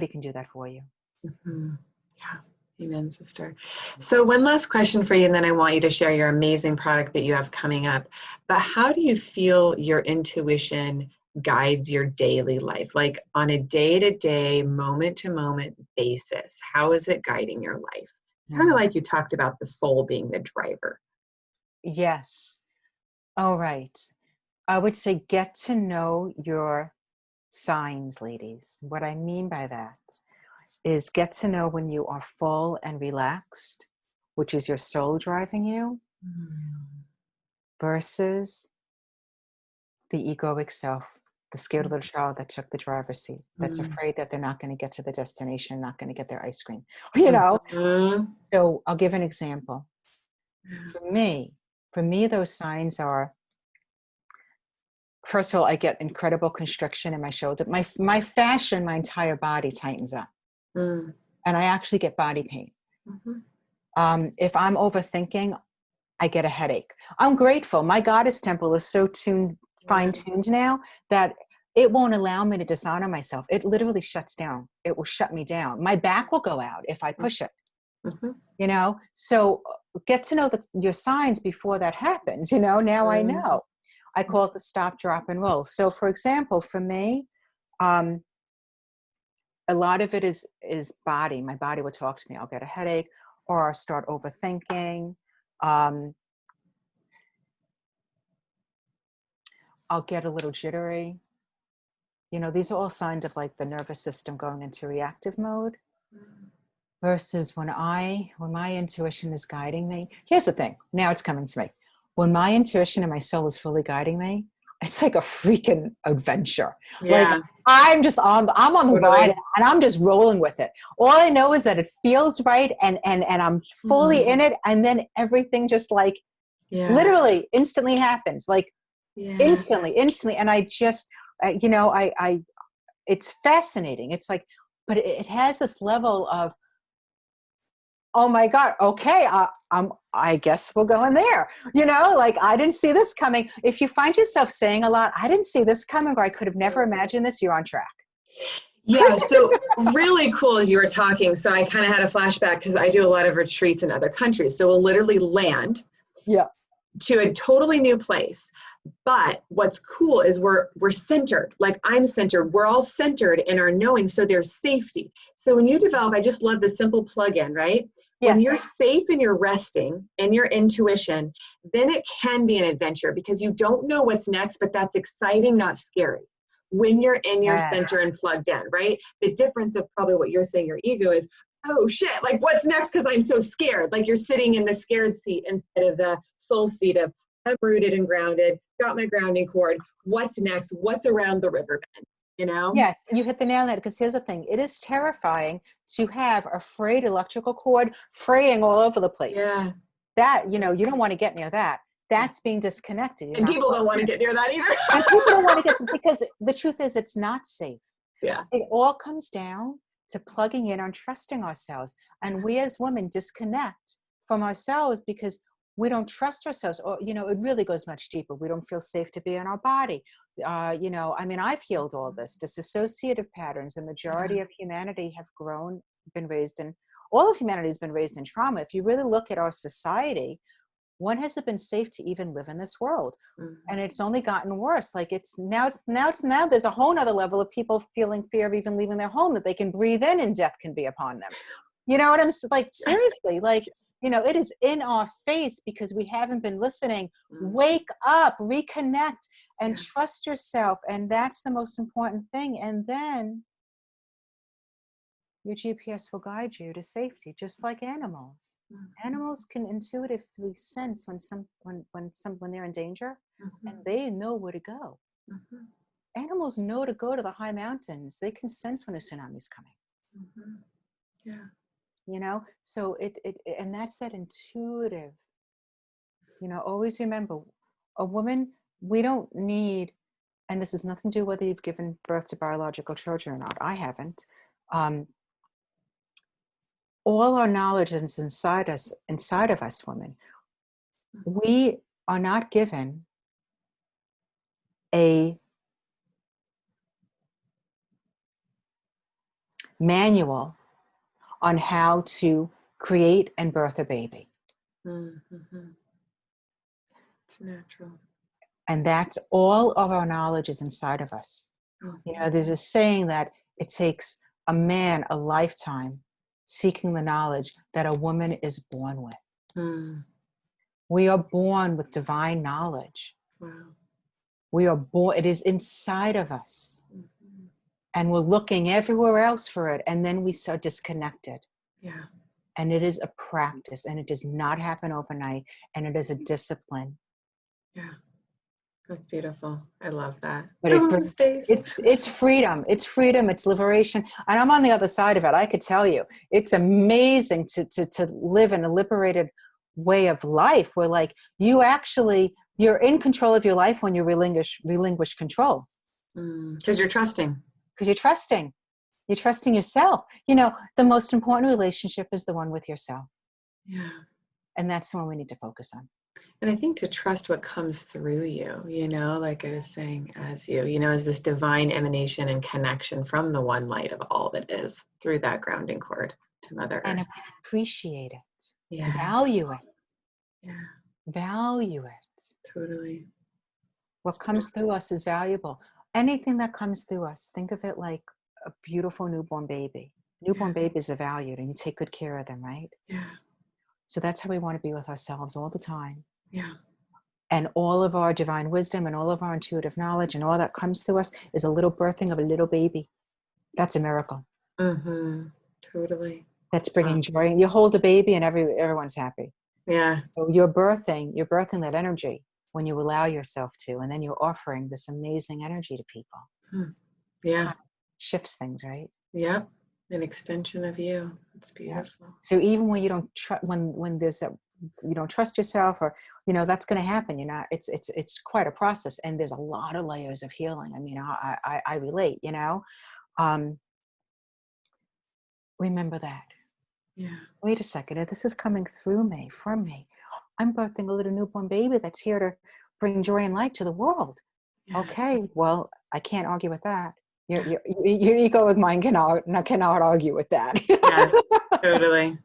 can do that for you. Mhm. Yeah. Amen, sister. So one last question for you, and then I want you to share your amazing product that you have coming up. But how do you feel your intuition guides your daily life? Like on a day-to-day, moment-to-moment basis, how is it guiding your life? Kind of Mm. like you talked about the soul being the driver. Yes. All right. I would say get to know your signs, ladies. What I mean by that is get to know when you are full and relaxed, which is your soul driving you, Mm. versus the egoic self, the scared little child that took the driver's seat, that's Mm. afraid that they're not going to get to the destination, not going to get their ice cream. Mhm. So I'll give an example. For me, those signs are, first of all, I get incredible constriction in my shoulder. My fascia in my entire body tightens up, Mm. and I actually get body pain. Mhm. If I'm overthinking, I get a headache. I'm grateful. My goddess temple is so Yeah. fine-tuned now that it won't allow me to dishonor myself. It literally shuts down. It will shut me down. My back will go out if I push it, Mhm. So get to know your signs before that happens. Now I Mhm. know. I call it the stop, drop, and roll. So for example, for me, um, a lot of it is body. My body will talk to me. I'll get a headache, or I'll start overthinking. Um, I'll get a little jittery. These are all signs of like the nervous system going into reactive mode. Versus when my intuition is guiding me. Here's the thing. Now it's coming to me. When my intuition and my soul is fully guiding me, it's like a freaking adventure. Like Yeah. I'm on the ride, Totally. and I'm just rolling with it. All I know is that it feels right, and I'm fully in Mm. it, and then everything just like Yeah. literally instantly happens. Like Yeah. instantly. And I just I it's fascinating. It's like, but it has this level of, oh my God, okay, I guess we'll go in there. Like I didn't see this coming. If you find yourself saying a lot, I didn't see this coming, or I could have never imagined this, you're on track. Yeah, so really cool as you were talking. So I kind of had a flashback because I do a lot of retreats in other countries. So we'll literally land Yeah. to a totally new place. But what's cool is we're centered. Like I'm centered. We're all centered in our knowing. So there's safety. So when you develop, I just love the simple plug-in, right? When Yes. you're safe and you're resting in your intuition, then it can be an adventure because you don't know what's next, but that's exciting, not scary. When you're in your Yes. center and plugged in, right? The difference of probably what you're saying, your ego is, oh shit, like what's next? Because I'm so scared. Like you're sitting in the scared seat instead of the soul seat of, I'm rooted and grounded, got my grounding cord. What's next? What's around the river bend? Yes, you hit the nail on it, because here's the thing. It is terrifying to have a frayed electrical cord fraying all over the place. Yeah. That, you don't want to get near that. That's being disconnected. You're And not people don't want to get near that either. And people don't want to get, because the truth is it's not safe. Yeah. It all comes down to plugging in on trusting ourselves. And we as women disconnect from ourselves because we don't trust ourselves, or, you know, it really goes much deeper. We don't feel safe to be in our body. You know, I mean, I've healed all this dissociative patterns. The majority of humanity have been raised in, all of humanity has been raised in trauma. If you really look at our society, when has it been safe to even live in this world? And it's only gotten worse. Like it's now there's a whole nother level of people feeling fear of even leaving their home, that they can breathe in and death can be upon them. You know what I'm like, seriously, like, you know, it is in our face because we haven't been listening. Wake up, reconnect, and trust yourself. And that's the most important thing. And then your GPS will guide you to safety, just like animals. Animals can intuitively sense when they're in danger, and they know where to go. Animals know to go to the high mountains. They can sense when a tsunami's coming. Yeah. You know, so and that's that intuitive. You know, always remember, a woman, we don't need, and this has nothing to do whether you've given birth to biological children or not. I haven't. All our knowledge is inside of us, women. We are not given a manual on how to create and birth a baby. It's natural. And that's all of our knowledge is inside of us. You know, there's a saying that it takes a man a lifetime seeking the knowledge that a woman is born with. We are born with divine knowledge. Wow. We are born, it is inside of us. And we're looking everywhere else for it. And then we are disconnected. Yeah. And it is a practice, and it does not happen overnight. And it is a discipline. Yeah. That's beautiful. I love that. But it's freedom. It's freedom. It's liberation. And I'm on the other side of it. I could tell you, it's amazing to live in a liberated way of life where, like, you're in control of your life when you relinquish control. Because you're trusting. Because you're trusting. You're trusting yourself. You know, the most important relationship is the one with yourself. Yeah. And that's the one we need to focus on. And I think to trust what comes through you, you know, like I was saying, as you know, as this divine emanation and connection from the one light of all that is through that grounding cord to Mother Earth. And appreciate it. Yeah. Value it. Yeah. Value it. Totally. What comes through us is valuable. Anything that comes through us, think of it like a beautiful newborn baby. Newborn babies are valued, and you take good care of them, right? Yeah. So that's how we want to be with ourselves all the time. Yeah. And all of our divine wisdom and all of our intuitive knowledge and all that comes through us is a little birthing of a little baby. That's a miracle. Totally. That's bringing joy. You hold a baby and everyone's happy. Yeah. So you're birthing that energy when you allow yourself to, and then you're offering this amazing energy to people. Yeah. Kind of shifts things, right? Yep. An extension of you. It's beautiful. Yeah. So even when you don't when there's you don't trust yourself, or, you know, that's going to happen. You're not. It's quite a process, and there's a lot of layers of healing. I mean, I relate. You know, remember that. Yeah. Wait a second. This is coming through me, from me. I'm birthing a little newborn baby that's here to bring joy and light to the world. Yeah. Okay. Well, I can't argue with that. Your egoic mind cannot argue with that. Yeah, totally.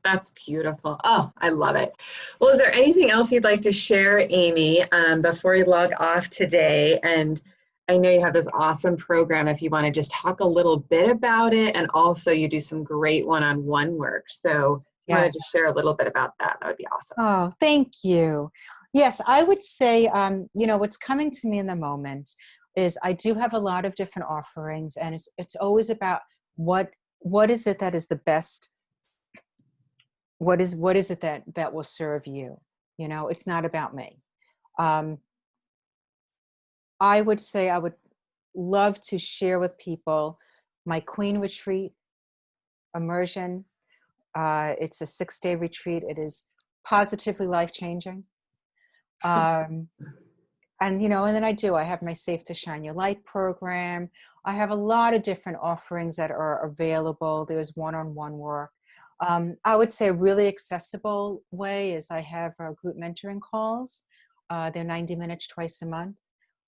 That's beautiful. Oh, I love it. Well, is there anything else you'd like to share, Amy, before we log off today? And I know you have this awesome program if you want to just talk a little bit about it, and also you do some great one-on-one work. So if you wanted to share a little bit about that, that would be awesome. Oh, thank you. Yes, I would say, you know, what's coming to me in the moment is I do have a lot of different offerings, and it's always about what is it that is the best. What is it that will serve you? You know, it's not about me. I would say I would love to share with people my Queen Retreat immersion. It's a 6-day retreat. It is positively life-changing. And, you know, and then I have my Safe to Shine Your Light program. I have a lot of different offerings that are available. There's one-on-one work. I would say a really accessible way is I have group mentoring calls. They're 90 minutes twice a month,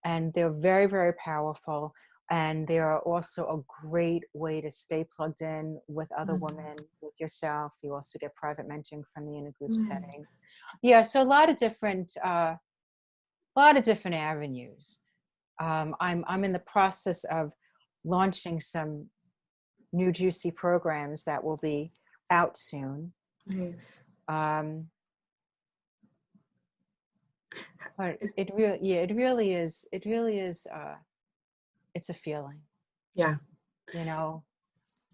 and they're very, very powerful. And they are also a great way to stay plugged in with other women, with yourself. You also get private mentoring from me in a group setting. Yeah, so a lot of different avenues. I'm in the process of launching some new juicy programs that will be out soon. Nice. But it really is. It's a feeling. Yeah. You know.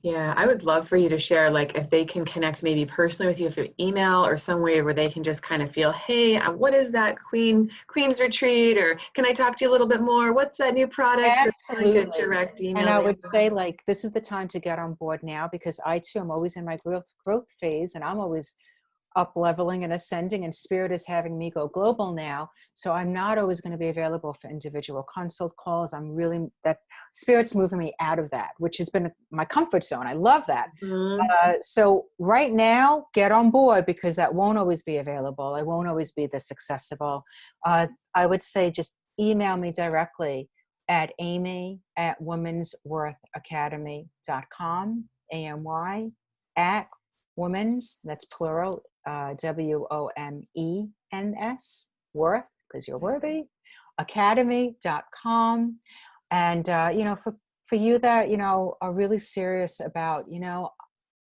Yeah, I would love for you to share, like, if they can connect maybe personally with you through email or some way where they can just kind of feel, hey, what is that Queen's Retreat? Or can I talk to you a little bit more? What's that new product? So it's like a direct email. And I would say, like, this is the time to get on board now, because I too am always in my growth phase, and I'm always up leveling and ascending, and spirit is having me go global now. So I'm not always going to be available for individual consult calls. That spirit's moving me out of that, which has been my comfort zone. I love that. So right now, get on board, because that won't always be available. It won't always be this accessible. I would say just email me directly at amy@womensworthacademy.com, AMY at Women's, that's plural, WOMENS, worth, because you're worthy, academy.com. And, for you that, are really serious about,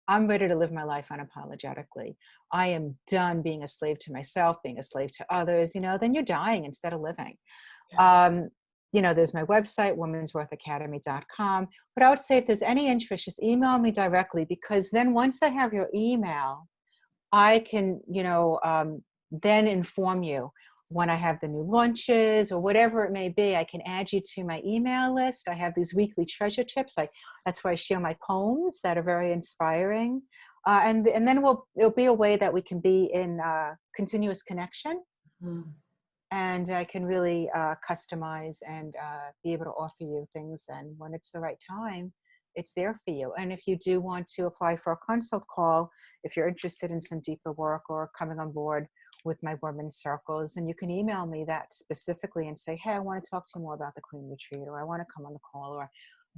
I'm ready to live my life unapologetically. I am done being a slave to myself, being a slave to others, then you're dying instead of living. There's my website, womensworthacademy.com. But I would say if there's any interest, just email me directly, because then once I have your email, I can, then inform you when I have the new launches or whatever it may be. I can add you to my email list. I have these weekly treasure tips. That's where I share my poems that are very inspiring. And then it'll be a way that we can be in continuous connection. And I can really customize and be able to offer you things. And when it's the right time, it's there for you. And if you do want to apply for a consult call, if you're interested in some deeper work or coming on board with my women's circles, then you can email me that specifically and say, hey, I want to talk to you more about the Queen Retreat, or I want to come on the call, or I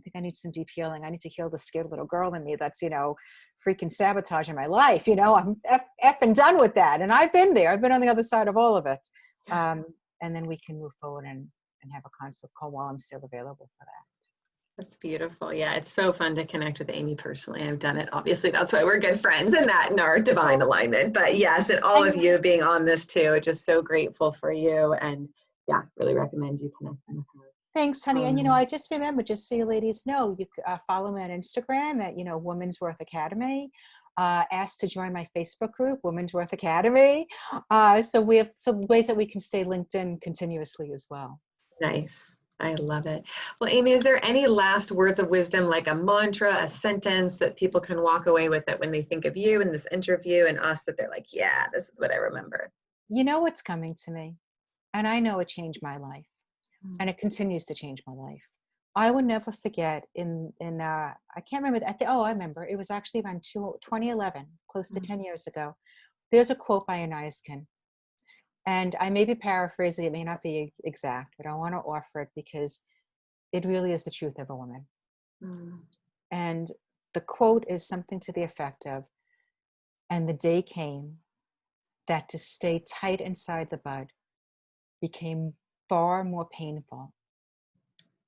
think I need some deep healing. I need to heal the scared little girl in me that's, freaking sabotaging my life. I'm effing done with that. And I've been there. I've been on the other side of all of it. And then we can move forward and have a consult call while I'm still available for that. That's beautiful. Yeah, it's so fun to connect with Amy personally. I've done it. Obviously, that's why we're good friends and that in our divine alignment. But yes, and all of you being on this too, just so grateful for you. And yeah, really recommend you connecting with her. Thanks, honey. And, I just remember, just so you ladies know, you follow me on Instagram at, Women's Worth Academy. Asked to join my Facebook group, Women's Worth Academy. So we have some ways that we can stay linked in continuously as well. Nice. I love it. Well, Amy, is there any last words of wisdom, like a mantra, a sentence that people can walk away with that when they think of you in this interview and us, that they're like, yeah, this is what I remember? You know what's coming to me, and I know it changed my life, and it continues to change my life. I will never forget I can't remember. I remember. It was actually around 2011, close to 10 years ago. There's a quote by Anais Nin. And I may be paraphrasing, it may not be exact, but I want to offer it because it really is the truth of a woman. And the quote is something to the effect of, and the day came that to stay tight inside the bud became far more painful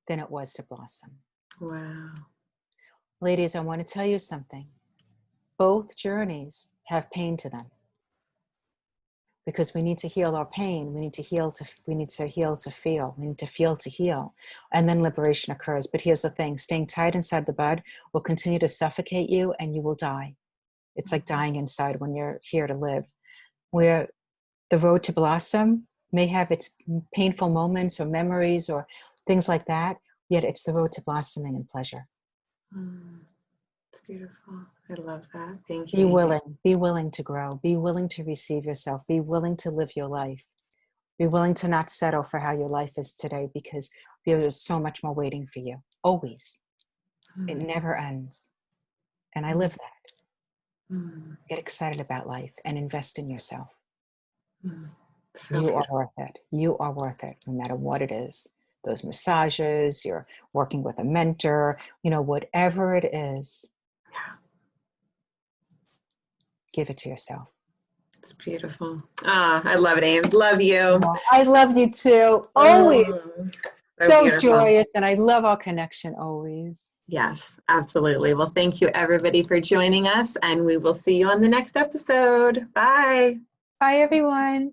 than it was to blossom. Wow. Ladies, I want to tell you something. Both journeys have pain to them. Because we need to heal our pain. We need to heal to feel. We need to feel to heal. And then liberation occurs. But here's the thing, staying tight inside the bud will continue to suffocate you and you will die. It's like dying inside when you're here to live. Where the road to blossom may have its painful moments or memories or things like that, yet it's the road to blossoming and pleasure. It's beautiful. I love that. Thank you. Be willing to grow. Be willing to receive yourself. Be willing to live your life. Be willing to not settle for how your life is today, because there is so much more waiting for you. Always. It never ends. And I live that. Mm. Get excited about life and invest in yourself. So You are beautiful. worth it. You are worth it, no matter what it is. Those massages, you're working with a mentor, whatever it is, give it to yourself. It's beautiful. I love it, Ames. Love you. Oh, I love you too. Always. So Beautiful. joyous, and I love our connection always. Yes, absolutely. Well, thank you everybody for joining us, and we will see you on the next episode. Bye. Bye, everyone.